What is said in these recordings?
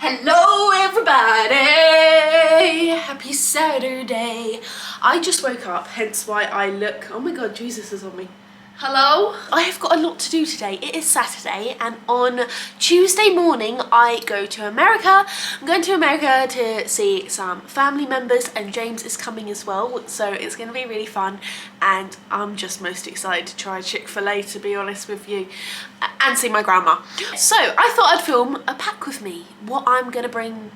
Hello everybody! Happy Saturday! I just woke up, hence why I look... Oh my god, Jesus is on me. Hello? I have got a lot to do today. It is Saturday and on Tuesday morning I go to America. I'm going to America to see some family members and James is coming as well, so it's going to be really fun and I'm just most excited to try Chick-fil-A, to be honest with you, and see my grandma. So I thought I'd film a pack with me. What I'm going to bring...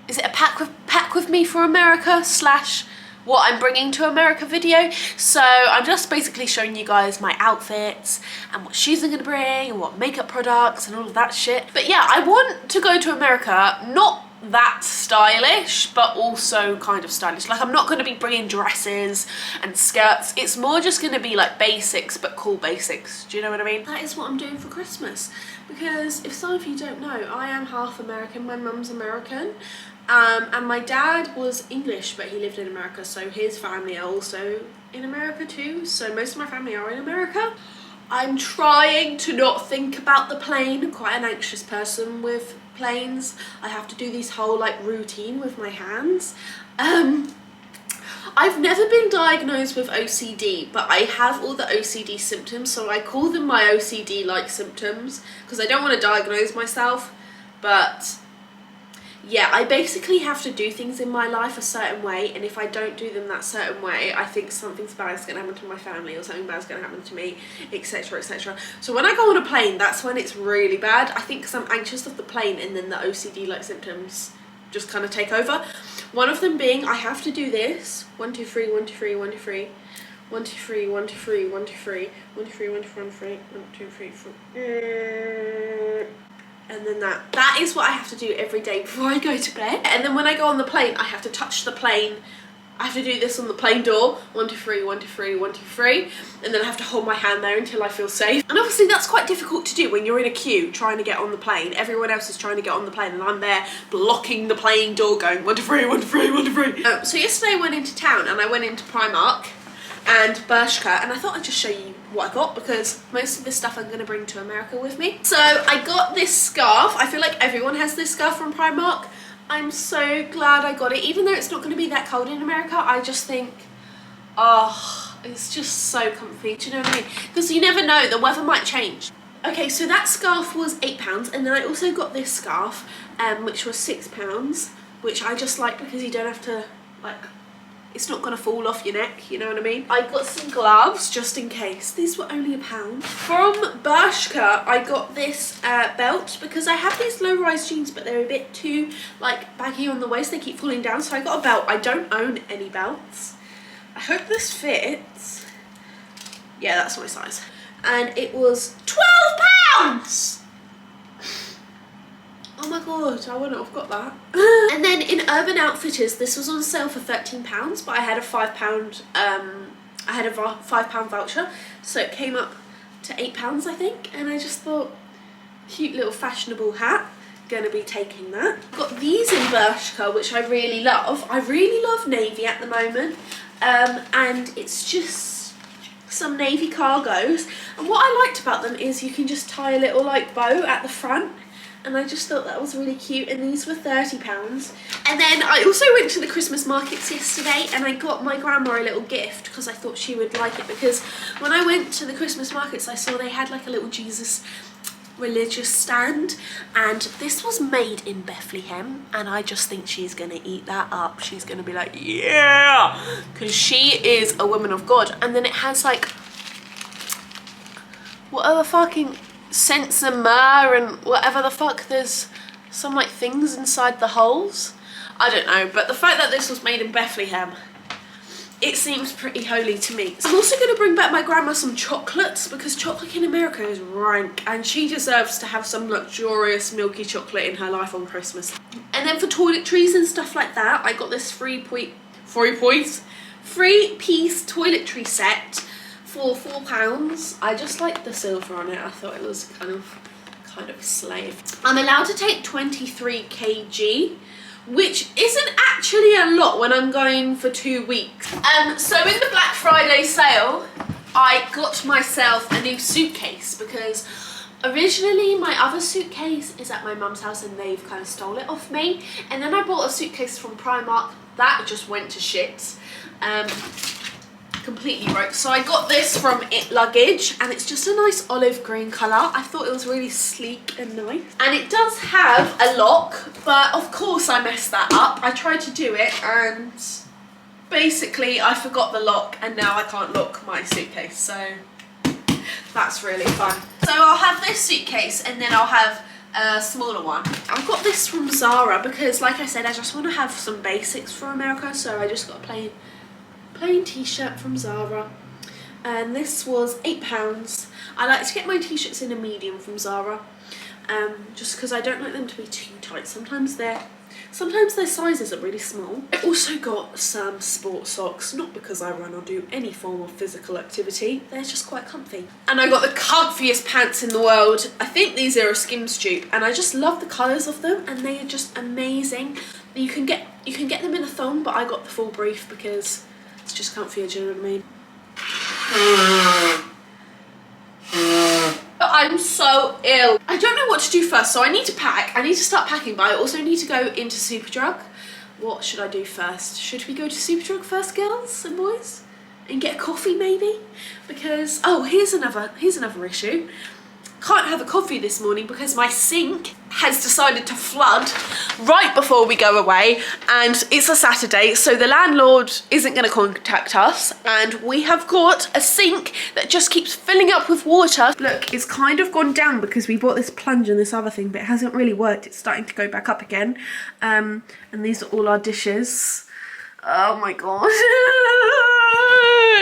Is it a pack with me for America slash what I'm bringing to America video. So I'm just basically showing you guys my outfits and what shoes I'm gonna bring and what makeup products and all of that shit. But yeah, I want to go to America not that stylish but also kind of stylish. Like, I'm not going to be bringing dresses and skirts. It's more just going to be like basics but cool basics. Do you know what I mean? That is what I'm doing for Christmas, because if some of you don't know, I am half American. My mum's American. And my dad was English, but he lived in America, so his family are also in America too. So most of my family are in America. I'm trying to not think about the plane. I'm quite an anxious person with planes. I have to do this whole like routine with my hands. I've never been diagnosed with OCD, but I have all the OCD symptoms, so I call them my OCD-like symptoms because I don't want to diagnose myself, but yeah, I basically have to do things in my life a certain way, and if I don't do them that certain way, I think something's bad is going to happen to my family or something bad is going to happen to me, etc, etc. So when I go on a plane, that's when it's really bad. I think because I'm anxious of the plane, and then the OCD-like symptoms just kind of take over. One of them being I have to do this. 1, 2, 3, 1, 2, 3, 1, 2, 3. 1, 2, 3, 1, 2, 3, 1, 2, 3, 1, 2, 3, 1, 2, 3, 1, 2, 3, 4. And then that is what I have to do every day before I go to bed. And then when I go on the plane, I have to touch the plane. I have to do this on the plane door. 1, 2, 3, 1, 2, 3, 1, 2, 3. And then I have to hold my hand there until I feel safe. And obviously that's quite difficult to do when you're in a queue trying to get on the plane. Everyone else is trying to get on the plane and I'm there blocking the plane door going 1, 2, 3, 1, 2, 3, 1, 2, 3. So yesterday I went into town and I went into Primark and Bershka, and I thought I'd just show you what I got because most of this stuff I'm going to bring to America with me. So I got this scarf. I feel like everyone has this scarf from Primark. I'm so glad I got it, even though it's not going to be that cold in America. I just think, oh, it's just so comfy. Do you know what I mean? Because you never know, the weather might change. Okay, so that scarf was £8, and then I also got this scarf, which was £6, which I just like because you don't have to, like, it's not going to fall off your neck, you know what I mean? I got some gloves just in case. These were only £1. From Bershka, I got this belt because I have these low-rise jeans, but they're a bit too like baggy on the waist. They keep falling down, so I got a belt. I don't own any belts. I hope this fits. Yeah, that's my size. And it was £12! Oh my god, I wouldn't have got that. And then in Urban Outfitters, this was on sale for £13, but I had a £5 voucher, so it came up to £8, I think. And I just thought, cute little fashionable hat, gonna be taking that. Got these in Bershka, which I really love. I really love navy at the moment, and it's just some navy cargos. And what I liked about them is you can just tie a little like bow at the front. And I just thought that was really cute, and these were £30. And then I also went to the Christmas markets yesterday and I got my grandma a little gift because I thought she would like it, because when I went to the Christmas markets I saw they had like a little Jesus religious stand, and this was made in Bethlehem, and I just think she's gonna eat that up. She's gonna be like, yeah, because she is a woman of God. And then it has like, what other fucking scents and myrrh and whatever the fuck, there's some like things inside the holes. I don't know, but the fact that this was made in Bethlehem, it seems pretty holy to me. I'm also going to bring back my grandma some chocolates because chocolate in America is rank and she deserves to have some luxurious milky chocolate in her life on Christmas. And then for toiletries and stuff like that, I got this three-piece toiletry set for £4. I just like the silver on it. I thought it was kind of slave. I'm allowed to take 23 kg, which isn't actually a lot when I'm going for 2 weeks. So in the Black Friday sale, I got myself a new suitcase because Originally, my other suitcase is at my mum's house and they've kind of stole it off me. And then I bought a suitcase from Primark. That just went to shit. Completely broke. So I got this from It Luggage and it's just a nice olive green colour. I thought it was really sleek and nice. And it does have a lock, but of course I messed that up. I tried to do it and basically I forgot the lock and now I can't lock my suitcase. So that's really fun. So I'll have this suitcase and then I'll have a smaller one. I got this from Zara because, like I said, I just want to have some basics for America. So I just got a plain t-shirt from Zara. And this was £8. I like to get my t-shirts in a medium from Zara. Just because I don't like them to be too tight. Sometimes their sizes are really small. I also got some sports socks, not because I run or do any form of physical activity, they're just quite comfy. And I got the comfiest pants in the world. I think these are a Skims dupe and I just love the colours of them and they are just amazing. You can get them in a thong, but I got the full brief because it's just comfier, do you know what I mean? I'm so ill. I don't know what to do first, so I need to pack. I need to start packing, but I also need to go into Superdrug. What should I do first? Should we go to Superdrug first, girls and boys? And get a coffee maybe? Because, oh, here's another issue. Can't have a coffee this morning because my sink has decided to flood right before we go away, and it's a Saturday, so the landlord isn't going to contact us, and we have got a sink that just keeps filling up with water. Look, it's kind of gone down because we bought this plunge and this other thing, but it hasn't really worked. It's starting to go back up again. And these are all our dishes. Oh my god.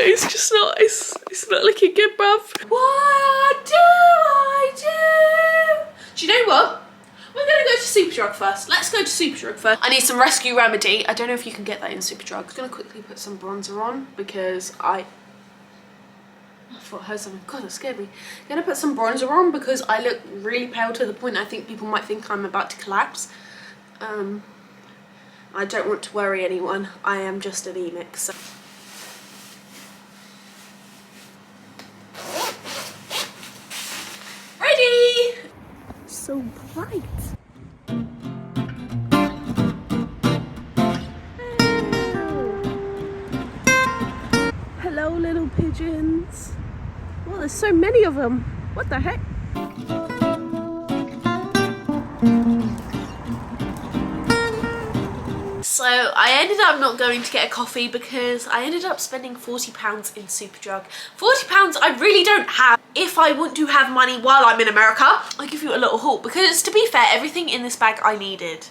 It's just not, it's not looking good, bruv. What do I do? Do you know what? We're gonna go to Superdrug first. Let's go to Superdrug first. I need some Rescue Remedy. I don't know if you can get that in Superdrug. I'm gonna quickly put some bronzer on because I thought I heard something. God, that scared me. I'm gonna put some bronzer on because I look really pale to the point I think people might think I'm about to collapse. I don't want to worry anyone. I am just anemic, so. Ready! So bright. Hello, little pigeons. Well, there's so many of them. What the heck? So I ended up not going to get a coffee because I ended up spending £40 in Superdrug. £40 I really don't have if I want to have money while I'm in America. I'll give you a little haul because, to be fair, everything in this bag I needed.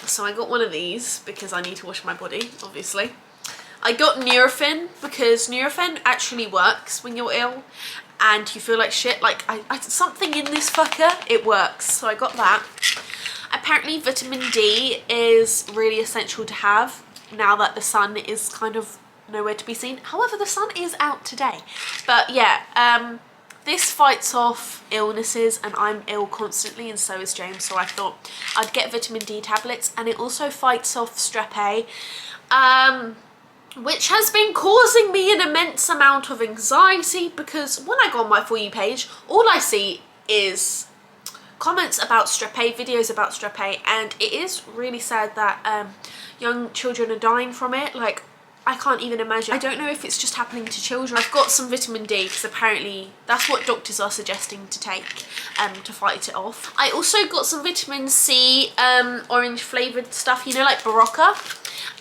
So I got one of these because I need to wash my body, obviously. I got Nurofen because Nurofen actually works when you're ill and you feel like shit. Like, something in this fucker, it works. So I got that. Apparently vitamin D is really essential to have now that the sun is kind of nowhere to be seen. However, the sun is out today. But yeah, this fights off illnesses and I'm ill constantly and so is James. So I thought I'd get vitamin D tablets, and it also fights off strep A, which has been causing me an immense amount of anxiety because when I go on my For You page, all I see is comments about strep A, videos about strep A, and it is really sad that young children are dying from it. Like, I can't even imagine. I don't know if it's just happening to children. I've got some vitamin D because apparently that's what doctors are suggesting to take to fight it off. I also got some vitamin C orange flavoured stuff, you know, like Barocca.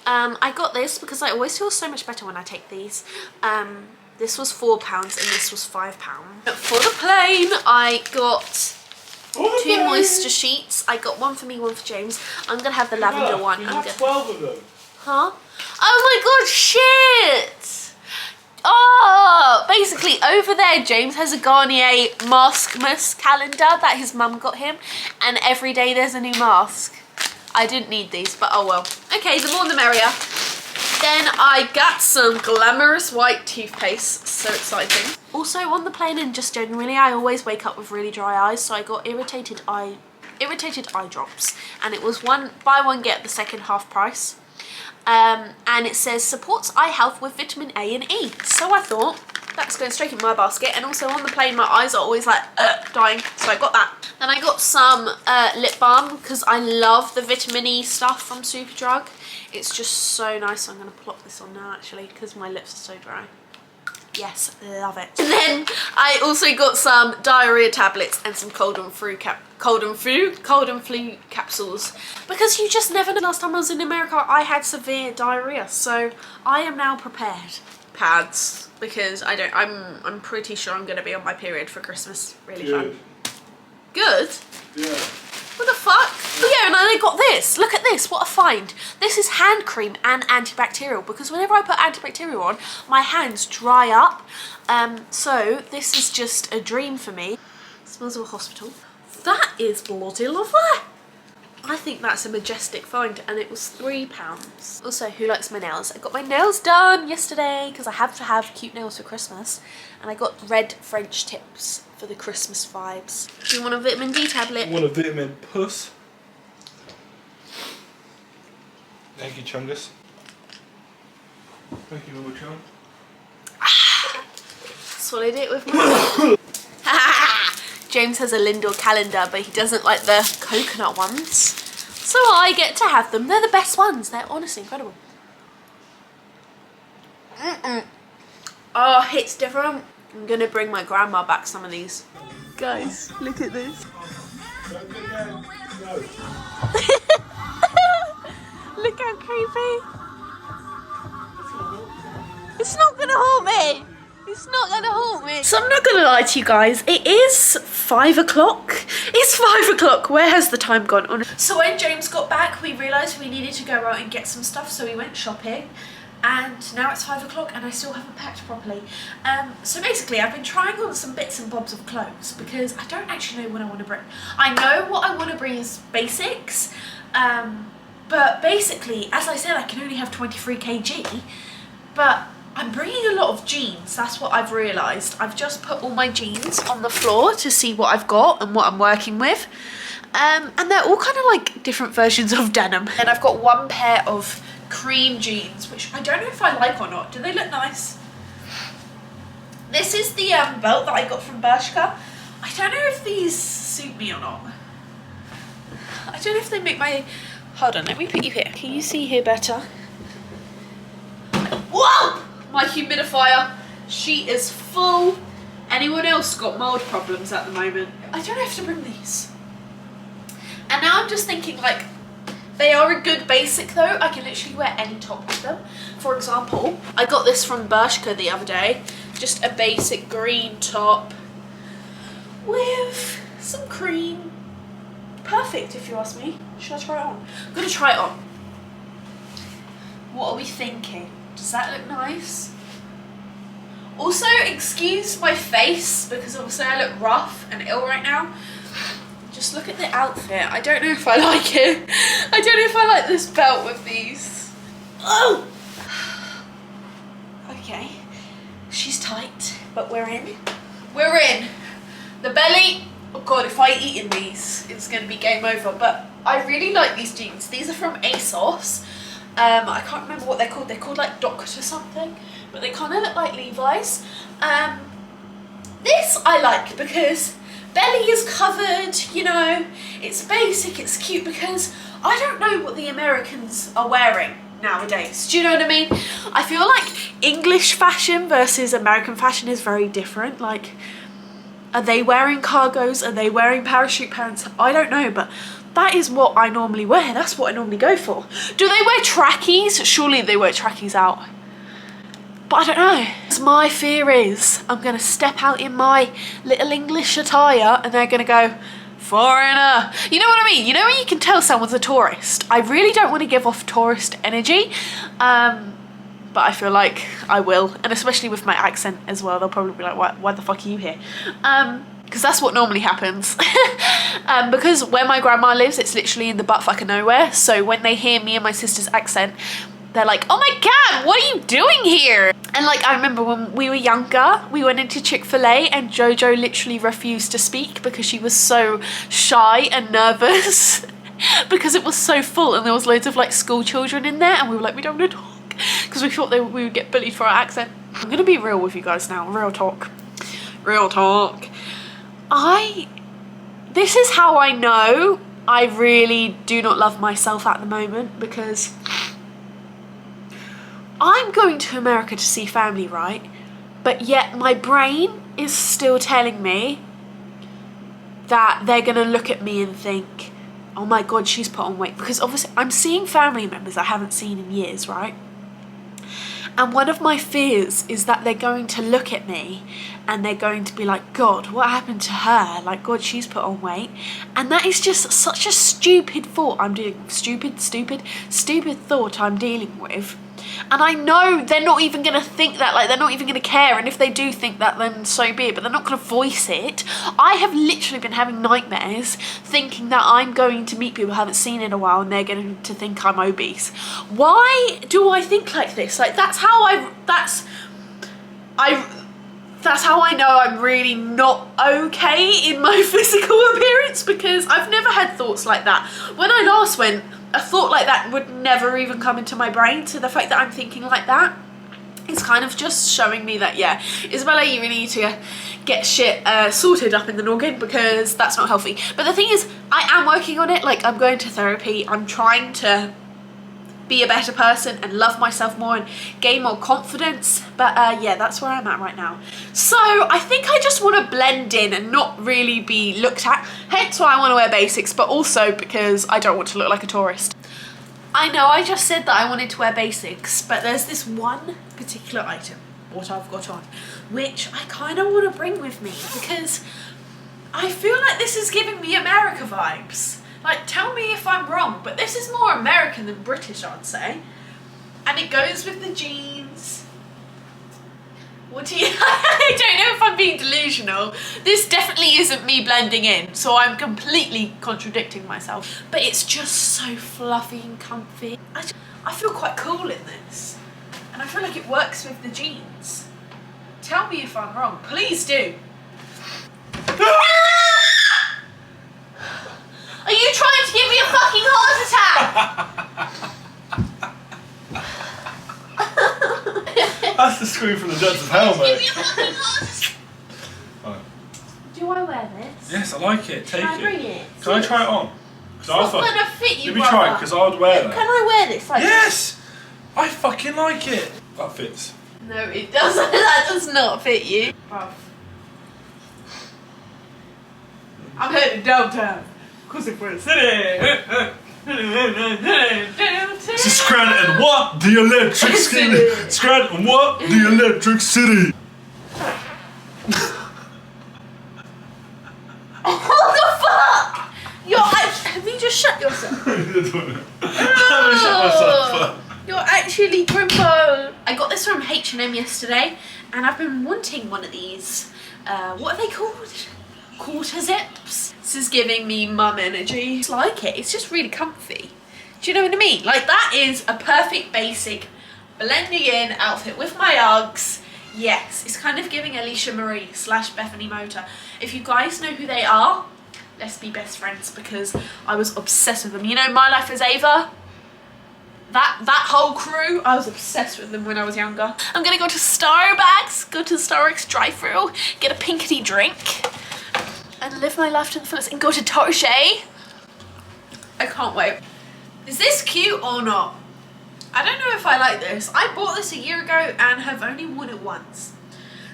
I got this because I always feel so much better when I take these. This was £4 and this was £5. For the plane, I got two moisture sheets. I got one for me, one for James. I'm gonna have the lavender one. You have 12 of them. Huh? Oh my god, shit! Oh, basically over there James has a Garnier Maskmas calendar that his mum got him, and every day there's a new mask. I didn't need these, but oh well. Okay, the more the merrier. Then I got some glamorous white toothpaste, so exciting. Also on the plane and just generally, I always wake up with really dry eyes, so I got irritated eye drops, and it was buy one get the second half price. And it says supports eye health with vitamin A and E. So I thought, That's going straight in my basket. And also on the plane, my eyes are always like dying, so I got that. Then I got some lip balm because I love the vitamin E stuff from Superdrug. It's just so nice. So I'm going to plop this on now actually because my lips are so dry. Yes, love it. And then I also got some diarrhea tablets and some cold and flu capsules, because you just never know. Last time I was in America, I had severe diarrhea, so I am now prepared. Pads, because I'm pretty sure I'm going to be on my period for Christmas. Really fun. Good? Yeah. What the fuck? Oh yeah, and then I got this. Look at this, what a find. This is hand cream and antibacterial, because whenever I put antibacterial on, my hands dry up. So this is just a dream for me. It smells of a hospital. That is bloody lovely. I think that's a majestic find, and it was £3. Also, who likes my nails? I got my nails done yesterday because I have to have cute nails for Christmas, and I got red French tips for the Christmas vibes. Do you want a vitamin D tablet? I want a vitamin puss. Thank you, Chungus. Thank you, Mama Chun. Swallowed it with my James has a Lindor calendar, but he doesn't like the coconut ones. So I get to have them. They're the best ones. They're honestly incredible. Oh, it's different. I'm going to bring my grandma back some of these. Guys, look at this. Look how creepy. It's not going to haunt me. It's not gonna haunt me. So I'm not gonna lie to you guys, it is 5 o'clock. It's 5 o'clock. Where has the time gone on? So when James got back, we realised we needed to go out and get some stuff, so we went shopping. And now it's 5 o'clock and I still haven't packed properly. So basically I've been trying on some bits and bobs of clothes because I don't actually know what I want to bring. I know what I want to bring is basics, but basically, as I said, I can only have 23 kg, but I'm bringing a lot of jeans. That's what I've realised. I've just put all my jeans on the floor to see what I've got and what I'm working with. And they're all kind of like different versions of denim. And I've got one pair of cream jeans, which I don't know if I like or not. Do they look nice? This is the belt that I got from Bershka. I don't know if these suit me or not. I don't know if they make my... Hold on, let me put you here. Can you see here better? Whoa! My humidifier, she is full. Anyone else got mold problems at the moment? I don't have to bring these. And now I'm just thinking, like, they are a good basic though. I can literally wear any top with them. For example, I got this from Bershka the other day. Just a basic green top with some cream. Perfect, if you ask me. Should I try it on? I'm gonna try it on. What are we thinking? Does that look nice? Also, excuse my face because obviously I look rough and ill right now. Just look at the outfit. I don't know if I like it. I don't know if I like this belt with these. Oh! Okay. She's tight, but we're in. We're in. The belly, oh god, if I eat in these, it's going to be game over. But I really like these jeans. These are from ASOS. I can't remember what they're called. They're called like Doctor something, but they kind of look like Levi's. This I like because belly is covered, you know, it's basic, it's cute, because I don't know what the Americans are wearing nowadays. Do you know what I mean? I feel like English fashion versus American fashion is very different. Like, are they wearing cargos? Are they wearing parachute pants? I don't know, but that is what I normally wear. That's what I normally go for. Do they wear trackies? Surely they wear trackies out. But I don't know. My fear is I'm going to step out in my little English attire and they're going to go, foreigner. You know what I mean? You know when you can tell someone's a tourist? I really don't want to give off tourist energy. But I feel like I will. And especially with my accent as well. They'll probably be like, why the fuck are you here? Because that's what normally happens. Because where my grandma lives, it's literally in the buttfuck of nowhere. So when they hear me and my sister's accent, they're like, oh my god, what are you doing here? And like, I remember when we were younger, we went into Chick-fil-A and Jojo literally refused to speak because she was so shy and nervous because it was so full and there was loads of like school children in there and we were like, we don't want to talk because we thought we would get bullied for our accent. I'm gonna be real with you guys now. Real talk. Real talk. This is how I know I really do not love myself at the moment, because I'm going to America to see family, right? But yet my brain is still telling me that they're gonna look at me and think, oh my God, she's put on weight. Because obviously I'm seeing family members I haven't seen in years, right? And one of my fears is that they're going to look at me and they're going to be like, God, what happened to her? Like, God, she's put on weight. And that is just such a stupid thought I'm dealing with. Stupid thought I'm dealing with. And I know they're not even going to think that, like, they're not even going to care. And if they do think that, then so be it. But they're not going to voice it. I have literally been having nightmares thinking that I'm going to meet people I haven't seen in a while and they're going to think I'm obese. Why do I think like this? Like, that's how I know I'm really not okay in my physical appearance, because I've never had thoughts like that. When I last went, a thought like that would never even come into my brain. So the fact that I'm thinking like that is kind of just showing me that, yeah, Isabella, you really need to get shit sorted up in the noggin, because that's not healthy. But the thing is, I am working on it. Like, I'm going to therapy. I'm trying to be a better person and love myself more and gain more confidence. But yeah, that's where I'm at right now. So I think I just want to blend in and not really be looked at. Hence why I want to wear basics, but also because I don't want to look like a tourist. I know I just said that I wanted to wear basics, but there's this one particular item, what I've got on, which I kind of want to bring with me, because I feel like this is giving me America vibes. Like, tell me if I'm wrong, but this is more American than British, I'd say. And it goes with the jeans. What do you... I don't know if I'm being delusional. This definitely isn't me blending in, so I'm completely contradicting myself. But it's just so fluffy and comfy. I feel quite cool in this. And I feel like it works with the jeans. Tell me if I'm wrong. Please do. Are you trying to give me a fucking heart attack? That's the scream from the Jets of Hell, mate. Right. Do I wear this? Yes, I like it. Take Can I it. bring it? Can I try it on? It's not gonna fit you, Let me try it, because I would wear that. Can I wear this? Like yes! I fucking like it. That fits. No, it doesn't. That does not fit you. I'm heading downtown. Cause if we're in the city. This is Scranton, what? The electric city. Scranton, what? The electric city. What the fuck? Have you just shut yourself? I haven't shut myself up. You're actually crumpled. I got this from H&M yesterday, and I've been wanting one of these. What are they called? Quarter zips. This is giving me mum energy. I like it. It's just really comfy. Do you know what I mean? Like, that is a perfect basic blending in outfit with my Uggs. Yes, it's kind of giving Alicia Marie / Bethany Motor. If you guys know who they are, let's be best friends, because I was obsessed with them. You know, My Life as Ava? That whole crew, I was obsessed with them when I was younger. I'm gonna go to Starbucks, go to the Starbucks drive-thru, get a pinkety drink, and live my life to the fullest, and go to Target. I can't wait. Is this cute or not? I don't know if I like this. I bought this a year ago and have only worn it once.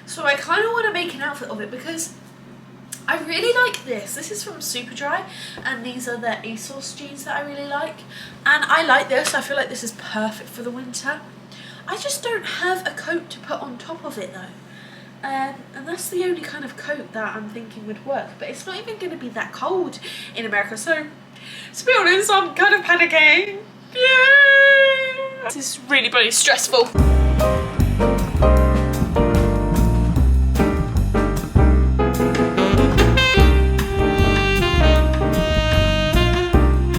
So I kind of want to make an outfit of it, because I really like this. This is from Superdry, and these are the ASOS jeans that I really like. And I like this. I feel like this is perfect for the winter. I just don't have a coat to put on top of it though. And that's the only kind of coat that I'm thinking would work. But it's not even going to be that cold in America. So, to be honest, I'm kind of panicking. Yeah. This is really, really stressful.